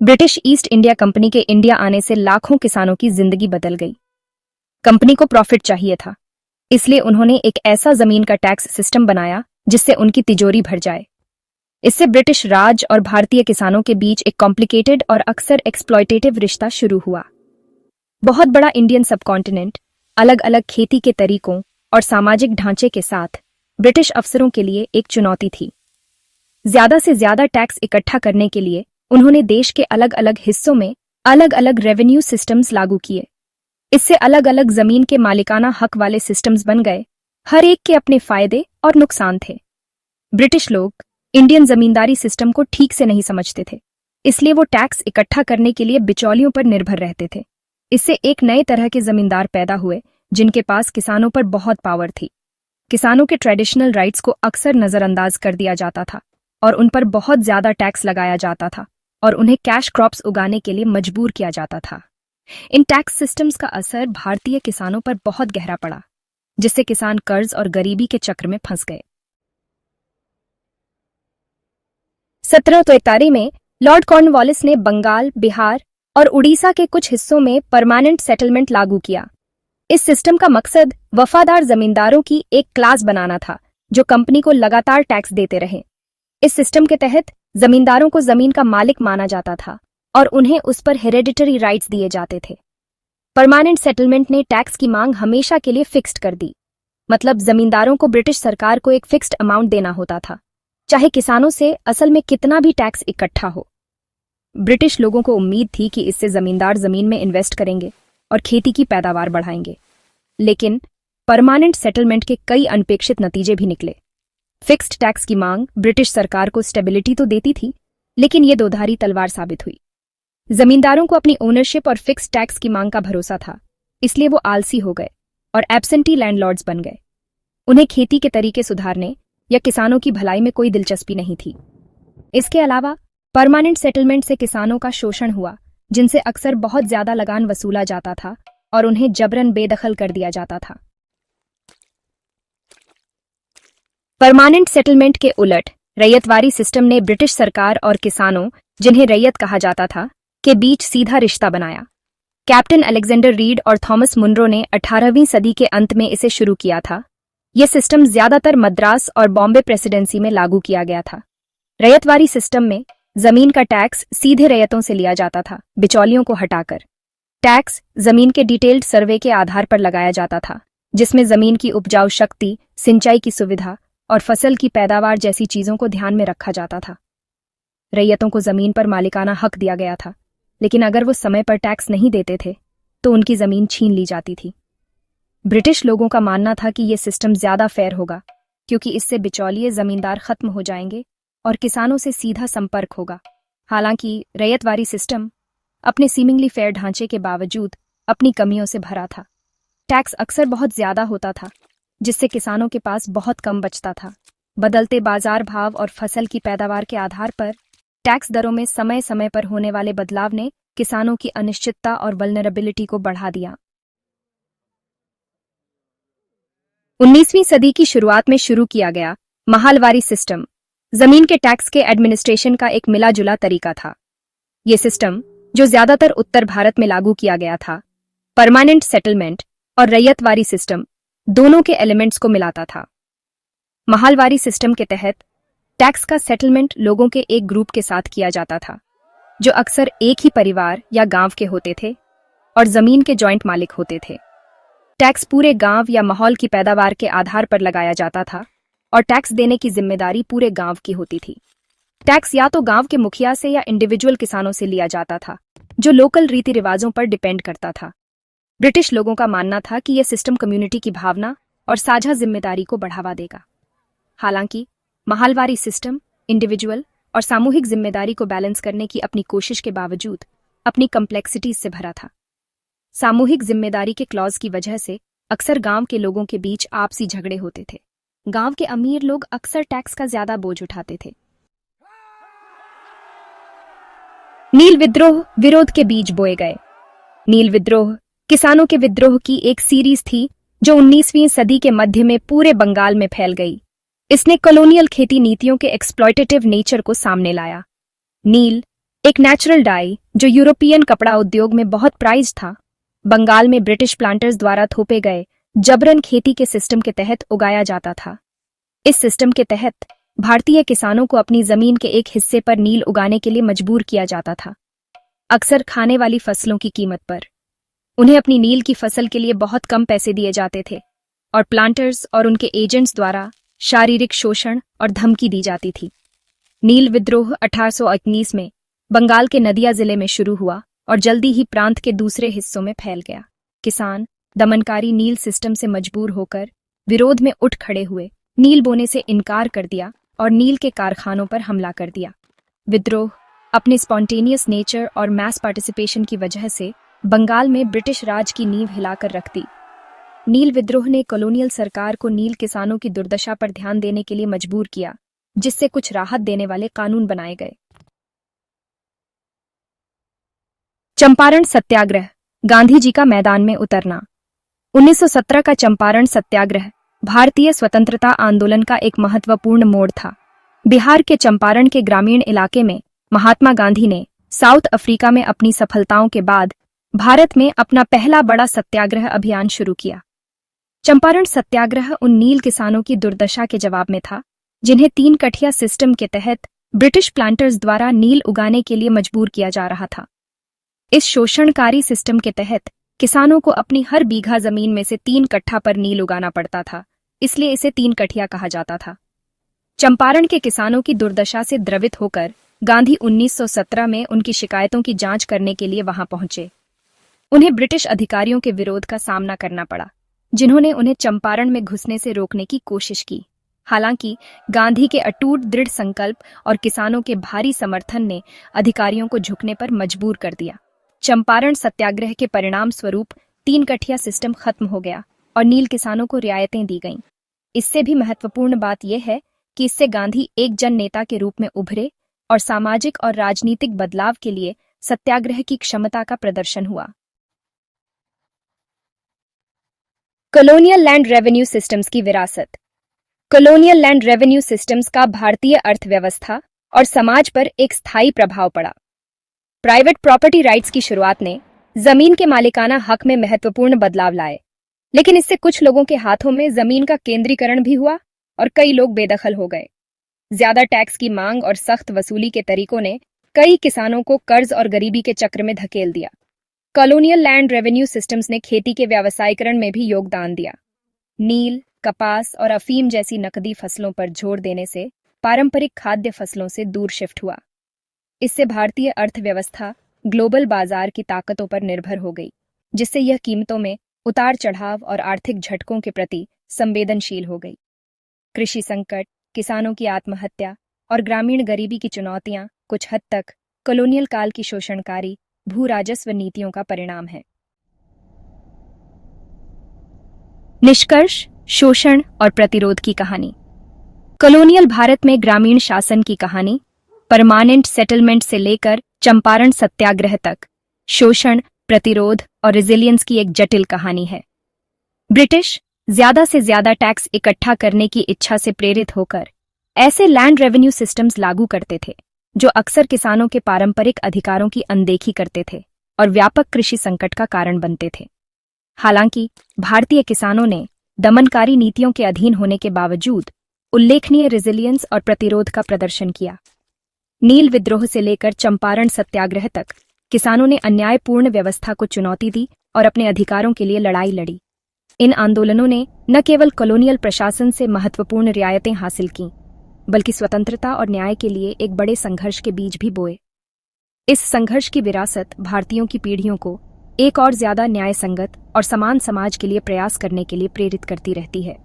British east India company के India आने से लाखों किसानों की जिंदगी बदल गई। कंपनी को प्रॉफिट चाहिए था, इसलिए उन्होंने एक ऐसा जमीन का टैक्स सिस्टम बनाया जिससे उनकी तिजोरी भर जाए। इससे ब्रिटिश राज और भारतीय किसानों के बीच एक कॉम्प्लिकेटेड और अक्सर एक्सप्लॉयटेटिव रिश्ता शुरू हुआ। बहुत बड़ा इंडियन सबकॉन्टिनेंट, अलग अलग खेती के तरीकों और सामाजिक ढांचे के साथ ब्रिटिश अफसरों के लिए एक चुनौती थी। ज्यादा से ज्यादा टैक्स इकट्ठा करने के लिए उन्होंने देश के अलग अलग हिस्सों में अलग अलग रेवेन्यू सिस्टम्स लागू किए। इससे अलग अलग जमीन के मालिकाना हक वाले सिस्टम्स बन गए। हर एक के अपने फायदे और नुकसान थे। ब्रिटिश लोग इंडियन जमींदारी सिस्टम को ठीक से नहीं समझते थे, इसलिए वो टैक्स इकट्ठा करने के लिए बिचौलियों पर निर्भर रहते थे। इससे एक नए तरह के जमींदार पैदा हुए जिनके पास किसानों पर बहुत पावर थी। किसानों के ट्रेडिशनल राइट्स को अक्सर नजरअंदाज कर दिया जाता था और उन पर बहुत ज्यादा टैक्स लगाया जाता था और उन्हें कैश क्रॉप्स उगाने के लिए मजबूर किया जाता था। इन टैक्स सिस्टम्स का असर भारतीय किसानों पर बहुत गहरा पड़ा, जिससे किसान कर्ज और गरीबी के चक्र में फंस गए। 1743 में लॉर्ड कॉर्नवालिस ने बंगाल, बिहार और उड़ीसा के कुछ हिस्सों में परमानेंट सेटलमेंट लागू किया। इस सिस्टम का मकसद वफादार जमींदारों की एक क्लास बनाना था जो कंपनी को लगातार टैक्स देते रहे। इस सिस्टम के तहत जमींदारों को जमीन का मालिक माना जाता था और उन्हें उस पर हेरेडिटरी राइट्स दिए जाते थे। परमानेंट सेटलमेंट ने टैक्स की मांग हमेशा के लिए फिक्स्ड कर दी, मतलब जमींदारों को ब्रिटिश सरकार को एक फिक्स्ड अमाउंट देना होता था, चाहे किसानों से असल में कितना भी टैक्स इकट्ठा हो। ब्रिटिश लोगों को उम्मीद थी कि इससे जमींदार जमीन में इन्वेस्ट करेंगे और खेती की पैदावार बढ़ाएंगे। लेकिन परमानेंट सेटलमेंट के कई अनपेक्षित नतीजे भी निकले। फिक्स्ड टैक्स की मांग ब्रिटिश सरकार को स्टेबिलिटी तो देती थी, लेकिन ये दोधारी तलवार साबित हुई। जमींदारों को अपनी ओनरशिप और फिक्स्ड टैक्स की मांग का भरोसा था, इसलिए वो आलसी हो गए और एब्सेंटी लैंडलॉर्ड्स बन गए। उन्हें खेती के तरीके सुधारने या किसानों की भलाई में कोई दिलचस्पी नहीं थी। इसके अलावा परमानेंट सेटलमेंट से किसानों का शोषण हुआ, जिनसे अक्सर बहुत ज्यादा लगान वसूला जाता था और उन्हें जबरन बेदखल कर दिया जाता था। परमानेंट सेटलमेंट के उलट रैयतवारी सिस्टम ने ब्रिटिश सरकार और किसानों, जिन्हें रैयत कहा जाता था, के बीच सीधा रिश्ता बनाया। कैप्टन अलेक्जेंडर रीड और थॉमस मुनरो ने 18वीं सदी के अंत में इसे शुरू किया था। यह सिस्टम ज्यादातर मद्रास और बॉम्बे प्रेसिडेंसी में लागू किया गया था। रैयतवारी सिस्टम में जमीन का टैक्स सीधे रैयतों से लिया जाता था, बिचौलियों को हटाकर। टैक्स जमीन के डिटेल्ड सर्वे के आधार पर लगाया जाता था, जिसमें जमीन की उपजाऊ शक्ति, सिंचाई की सुविधा और फसल की पैदावार जैसी चीजों को ध्यान में रखा जाता था। रैयतों को जमीन पर मालिकाना हक दिया गया था, लेकिन अगर वो समय पर टैक्स नहीं देते थे तो उनकी जमीन छीन ली जाती थी। ब्रिटिश लोगों का मानना था कि यह सिस्टम ज्यादा फेयर होगा, क्योंकि इससे बिचौलिए जमींदार खत्म हो जाएंगे और किसानों से सीधा संपर्क होगा। हालांकि रैयतवारी सिस्टम अपने सीमिंगली फेयर ढांचे के बावजूद अपनी कमियों से भरा था। टैक्स अक्सर बहुत ज्यादा होता था, जिससे किसानों के पास बहुत कम बचता था। बदलते बाजार भाव और फसल की पैदावार के आधार पर टैक्स दरों में समय समय पर होने वाले बदलाव ने किसानों की अनिश्चितता और वल्नरेबिलिटी को बढ़ा दिया। 19वीं सदी की शुरुआत में शुरू किया गया महालवारी सिस्टम जमीन के टैक्स के एडमिनिस्ट्रेशन का एक मिला जुला तरीका था। यह सिस्टम, जो ज्यादातर उत्तर भारत में लागू किया गया था, परमानेंट सेटलमेंट और रैयतवारी सिस्टम दोनों के एलिमेंट्स को मिलाता था। महालवारी सिस्टम के तहत टैक्स का सेटलमेंट लोगों के एक ग्रुप के साथ किया जाता था, जो अक्सर एक ही परिवार या गांव के होते थे और जमीन के जॉइंट मालिक होते थे। टैक्स पूरे गांव या माहौल की पैदावार के आधार पर लगाया जाता था और टैक्स देने की जिम्मेदारी पूरे गांव की होती थी। टैक्स या तो गांव के मुखिया से या इंडिविजुअल किसानों से लिया जाता था, जो लोकल रीति रिवाजों पर डिपेंड करता था। ब्रिटिश लोगों का मानना था कि यह सिस्टम कम्युनिटी की भावना और साझा जिम्मेदारी को बढ़ावा देगा। हालांकि महालवारी सिस्टम इंडिविजुअल और सामूहिक जिम्मेदारी को बैलेंस करने की अपनी कोशिश के बावजूद अपनी कम्प्लेक्सिटीज से भरा था। सामूहिक जिम्मेदारी के क्लॉज की वजह से अक्सर गांव के लोगों के बीच आपसी झगड़े होते थे। गांव के अमीर लोग अक्सर टैक्स का ज्यादा बोझ उठाते थे। नील विद्रोह विरोध के बीज बोए गए। नील विद्रोह किसानों के विद्रोह की एक सीरीज थी जो 19वीं सदी के मध्य में पूरे बंगाल में फैल गई। इसने कॉलोनियल खेती नीतियों के एक्सप्लॉयटेटिव नेचर को सामने लाया। नील एक नेचुरल डाई जो यूरोपियन कपड़ा उद्योग में बहुत प्राइज था, बंगाल में ब्रिटिश प्लांटर्स द्वारा थोपे गए जबरन खेती के सिस्टम के तहत उगाया जाता था। इस सिस्टम के तहत भारतीय किसानों को अपनी जमीन के एक हिस्से पर नील उगाने के लिए मजबूर किया जाता था, अक्सर खाने वाली फसलों की कीमत पर। उन्हें अपनी नील की फसल के लिए बहुत कम पैसे दिए जाते थे और प्लांटर्स और उनके एजेंट्स द्वारा शारीरिक शोषण और धमकी दी जाती थी। नील विद्रोह 1819 में बंगाल के नदिया जिले में शुरू हुआ और जल्दी ही प्रांत के दूसरे हिस्सों में फैल गया। किसान दमनकारी नील सिस्टम से मजबूर होकर विरोध में उठ खड़े हुए, नील बोने से इनकार कर दिया और नील के कारखानों पर हमला कर दिया। विद्रोह अपने स्पॉन्टेनियस नेचर और मैस पार्टिसिपेशन की वजह से बंगाल में ब्रिटिश राज की नींव हिलाकर रख दी। नील विद्रोह ने कॉलोनियल सरकार को नील किसानों की दुर्दशा पर ध्यान देने के लिए मजबूर किया, जिससे कुछ राहत देने वाले कानून बनाए गए। चंपारण सत्याग्रह, गांधी जी का मैदान में उतरना। 1917 का चंपारण सत्याग्रह भारतीय स्वतंत्रता आंदोलन का एक महत्वपूर्ण मोड़ था। बिहार के चंपारण के ग्रामीण इलाके में महात्मा गांधी ने साउथ अफ्रीका में अपनी सफलताओं के बाद भारत में अपना पहला बड़ा सत्याग्रह अभियान शुरू किया। चंपारण सत्याग्रह उन नील किसानों की दुर्दशा के जवाब में था, जिन्हें 3 कठिया सिस्टम के तहत ब्रिटिश प्लांटर्स द्वारा नील उगाने के लिए मजबूर किया जा रहा था। इस शोषणकारी सिस्टम के तहत किसानों को अपनी हर बीघा जमीन में से 3 कट्ठा पर नील उगाना पड़ता था, इसलिए इसे 3 कठिया कहा जाता था। चंपारण के किसानों की दुर्दशा से द्रवित होकर गांधी 1917 में उनकी शिकायतों की जांच करने के लिए वहां पहुंचे। उन्हें ब्रिटिश अधिकारियों के विरोध का सामना करना पड़ा, जिन्होंने उन्हें चंपारण में घुसने से रोकने की कोशिश की। हालांकि गांधी के अटूट दृढ़ संकल्प और किसानों के भारी समर्थन ने अधिकारियों को झुकने पर मजबूर कर दिया। चंपारण सत्याग्रह के परिणाम स्वरूप 3 कठिया सिस्टम खत्म हो गया और नील किसानों को रियायतें दी गईं। इससे भी महत्वपूर्ण बात यह है कि इससे गांधी एक जन नेता के रूप में उभरे और सामाजिक और राजनीतिक बदलाव के लिए सत्याग्रह की क्षमता का प्रदर्शन हुआ। कॉलोनियल लैंड रेवेन्यू सिस्टम्स की विरासत। कॉलोनियल लैंड रेवेन्यू सिस्टम्स का भारतीय अर्थव्यवस्था और समाज पर एक स्थायी प्रभाव पड़ा। प्राइवेट प्रॉपर्टी राइट्स की शुरुआत ने जमीन के मालिकाना हक में महत्वपूर्ण बदलाव लाए, लेकिन इससे कुछ लोगों के हाथों में जमीन का केंद्रीकरण भी हुआ और कई लोग बेदखल हो गए। ज्यादा टैक्स की मांग और सख्त वसूली के तरीकों ने कई किसानों को कर्ज और गरीबी के चक्र में धकेल दिया। कॉलोनियल लैंड रेवेन्यू सिस्टम्स ने खेती के व्यावसायीकरण में भी योगदान दिया। नील, कपास और अफीम जैसी नकदी फसलों पर जोर देने से पारंपरिक खाद्य फसलों से दूर शिफ्ट हुआ। इससे भारतीय अर्थव्यवस्था ग्लोबल बाजार की ताकतों पर निर्भर हो गई, जिससे यह कीमतों में उतार चढ़ाव और आर्थिक झटकों के प्रति संवेदनशील हो गई। कृषि संकट, किसानों की आत्महत्या और ग्रामीण गरीबी की चुनौतियां कुछ हद तक कॉलोनियल काल की शोषणकारी भू राजस्व नीतियों का परिणाम है। निष्कर्ष, शोषण और प्रतिरोध की कहानी। कॉलोनियल भारत में ग्रामीण शासन की कहानी परमानेंट सेटलमेंट से लेकर चंपारण सत्याग्रह तक शोषण, प्रतिरोध और रेजिलियंस की एक जटिल कहानी है। ब्रिटिश ज्यादा से ज्यादा टैक्स इकट्ठा करने की इच्छा से प्रेरित होकर ऐसे लैंड रेवेन्यू सिस्टम्स लागू करते थे जो अक्सर किसानों के पारंपरिक अधिकारों की अनदेखी करते थे और व्यापक कृषि संकट का कारण बनते थे। हालांकि भारतीय किसानों ने दमनकारी नीतियों के अधीन होने के बावजूद उल्लेखनीय रेजिलियंस और प्रतिरोध का प्रदर्शन किया। नील विद्रोह से लेकर चंपारण सत्याग्रह तक किसानों ने अन्यायपूर्ण व्यवस्था को चुनौती दी और अपने अधिकारों के लिए लड़ाई लड़ी। इन आंदोलनों ने न केवल कॉलोनियल प्रशासन से महत्वपूर्ण रियायतें हासिल कीं, बल्कि स्वतंत्रता और न्याय के लिए एक बड़े संघर्ष के बीज भी बोए। इस संघर्ष की विरासत भारतीयों की पीढ़ियों को एक और ज्यादा न्याय संगत और समान समाज के लिए प्रयास करने के लिए प्रेरित करती रहती है।